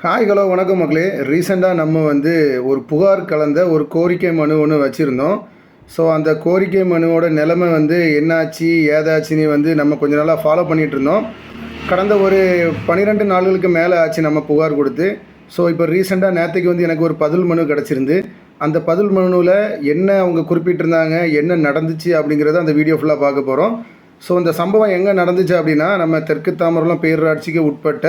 Hi hello வணக்கம் மக்களே. ரீசெண்டாக நம்ம ஒரு புகார் கலந்த ஒரு கோரிக்கை மனு ஒன்று வச்சுருந்தோம். ஸோ அந்த கோரிக்கை மனுவோட நிலைமை என்னாச்சு ஏதாச்சுன்னு நம்ம கொஞ்ச நாளாக ஃபாலோ பண்ணிகிட்ருந்தோம். கடந்த ஒரு 12 நாட்களுக்கு மேலே ஆச்சு நம்ம புகார் கொடுத்து. ஸோ இப்போ ரீசெண்டாக நேற்றுக்கு எனக்கு ஒரு பதில் மனு கிடச்சிருந்து. அந்த பதில் மனுவில் என்ன அவங்க குறிப்பிட்டிருந்தாங்க, என்ன நடந்துச்சு அப்படிங்கிறத அந்த வீடியோ ஃபுல்லாக பார்க்க போகிறோம். ஸோ இந்த சம்பவம் எங்கே நடந்துச்சு அப்படின்னா, நம்ம தெற்கு தாமரகுளம் பேரூராட்சிக்கு உட்பட்ட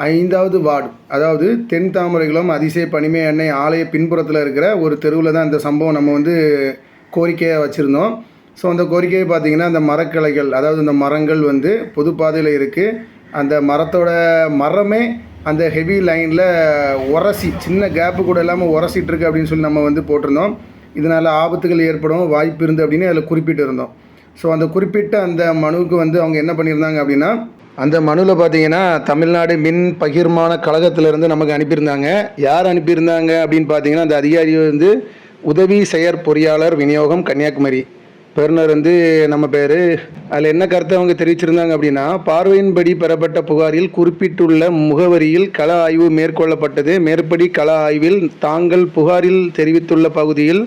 5வது வார்டு, அதாவது தென் தாமரைகுளம் அதிசய பனிமை அன்னை ஆலய பின்புறத்தில் இருக்கிற ஒரு தெருவில் தான் இந்த சம்பவம் நம்ம கோரிக்கையாக வச்சுருந்தோம். ஸோ அந்த கோரிக்கையை பார்த்திங்கன்னா, அந்த மரக்கிளைகள், அதாவது இந்த மரங்கள் பொது பாதையில் இருக்குது. அந்த மரமே அந்த ஹெவி லைனில் உரசி, சின்ன கேப்பு கூட இல்லாமல் உரசிட்டுருக்கு அப்படின்னு சொல்லி நம்ம போட்டிருந்தோம். இதனால் ஆபத்துகள் ஏற்படும் வாய்ப்பு இருந்து அப்படின்னு அதில் குறிப்பிட்டு இருந்தோம். ஸோ அந்த குறிப்பிட்ட அந்த மனுவுக்கு அவங்க என்ன பண்ணியிருந்தாங்க அப்படின்னா, அந்த மனுவில் பார்த்தீங்கன்னா தமிழ்நாடு மின் பகிர்மான கழகத்திலேருந்து நமக்கு அனுப்பியிருந்தாங்க. யார் அனுப்பியிருந்தாங்க அப்படின்னு பார்த்தீங்கன்னா, அந்த அதிகாரி உதவி செயற்பொறியாளர் விநியோகம் கன்னியாகுமரி, பெறுநர் நம்ம பேர். அதில் என்ன கருத்தை அவங்க தெரிவிச்சிருந்தாங்க அப்படின்னா, பார்வையின்படி பெறப்பட்ட புகாரில் குறிப்பிட்டுள்ள முகவரியில் கள ஆய்வு மேற்கொள்ளப்பட்டது. மேற்படி கள ஆய்வில் தாங்கள் புகாரில் தெரிவித்துள்ள பகுதியில்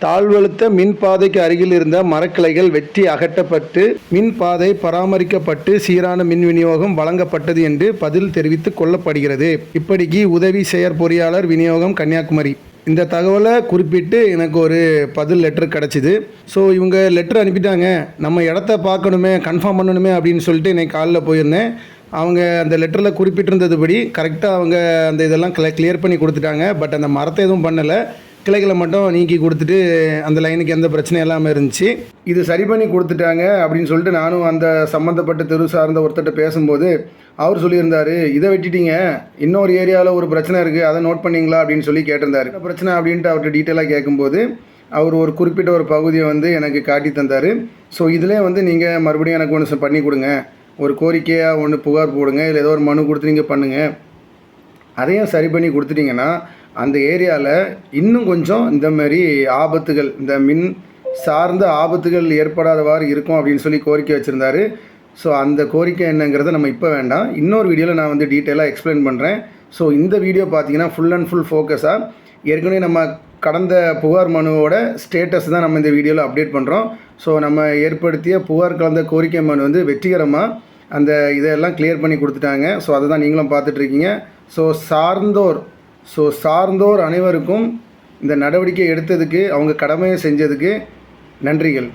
தாழ்வழுத்த மின்பாதைக்கு அருகில் இருந்த மரக்கிளைகள் வெட்டி அகற்றப்பட்டு மின்பாதை பராமரிக்கப்பட்டு சீரான மின் விநியோகம் வழங்கப்பட்டது என்று பதில் தெரிவித்துக் கொள்ளப்படுகிறது. இப்படிக்கு உதவி செயற்பொறியாளர் விநியோகம் கன்னியாகுமரி. இந்த தகவலை குறிப்பிட்டு எனக்கு ஒரு பதில் லெட்டர் கிடச்சிது. ஸோ இவங்க லெட்டர் அனுப்பிட்டாங்க, நம்ம இடத்த பார்க்கணுமே, கன்ஃபார்ம் பண்ணணுமே அப்படின்னு சொல்லிட்டு இன்றைக்கி காலையில் போயிருந்தேன். அவங்க அந்த லெட்டரில் குறிப்பிட்டிருந்ததுபடி கரெக்டாக அவங்க அந்த இதெல்லாம் கிளியர் பண்ணி கொடுத்துட்டாங்க. பட் அந்த மரத்தை எதுவும் பண்ணலை, கிளைகளை மட்டும் நீக்கி கொடுத்துட்டு அந்த லைனுக்கு எந்த பிரச்சனையும் இல்லாமல் இருந்துச்சு. இது சரி பண்ணி கொடுத்துட்டாங்க அப்படின்னு சொல்லிட்டு நானும் அந்த சம்மந்தப்பட்ட தெரு சார்ந்த ஒருத்தர்கிட்ட பேசும்போது அவர் சொல்லியிருந்தார், இதை வெட்டிட்டீங்க, இன்னொரு ஏரியாவில் ஒரு பிரச்சனை இருக்குது, அதை நோட் பண்ணிங்களா அப்படின்னு சொல்லி கேட்டிருந்தார். என்ன பிரச்சனை அப்படின்ட்டு அவர்கிட்ட டீட்டெயிலாக கேட்கும்போது அவர் ஒரு குறிப்பிட்ட ஒரு பகுதியை எனக்கு காட்டி தந்தார். ஸோ இதிலே நீங்கள் மறுபடியும் எனக்கு ஒன்று பண்ணி கொடுங்க, ஒரு கோரிக்கையாக ஒன்று புகார் போடுங்க, இல்லை ஏதோ ஒரு மனு கொடுத்து நீங்கள் பண்ணுங்கள், அதையும் சரி பண்ணி கொடுத்துட்டிங்கன்னா அந்த ஏரியாவில் இன்னும் கொஞ்சம் இந்த மாதிரி ஆபத்துகள், இந்த மின் சார்ந்த ஆபத்துகள் ஏற்படாதவாறு இருக்கும் அப்படின்னு சொல்லி கோரிக்கை வச்சுருந்தாரு. ஸோ அந்த கோரிக்கை என்னங்கிறத நம்ம இப்போ வேண்டாம், இன்னொரு வீடியோவில் நான் டீட்டெயிலாக எக்ஸ்பிளைன் பண்ணுறேன். ஸோ இந்த வீடியோ பார்த்தீங்கன்னா ஃபுல் அண்ட் ஃபுல் ஃபோக்கஸாக ஏற்கனவே நம்ம கடந்த புகார் மனுவோட ஸ்டேட்டஸ் தான் நம்ம இந்த வீடியோவில் அப்டேட் பண்ணுறோம். ஸோ நம்ம ஏற்படுத்திய புகார் கலந்த கோரிக்கை மனு வெற்றிகரமாக அந்த இதெல்லாம் கிளியர் பண்ணி கொடுத்துட்டாங்க. ஸோ அதை தான் நீங்களும் பார்த்துட்ருக்கீங்க. ஸோ சார்ந்தோர் அனைவருக்கும் இந்த நடவடிக்கை எடுத்ததுக்கு, அவங்க கடமையை செஞ்சதுக்கு நன்றிகள்.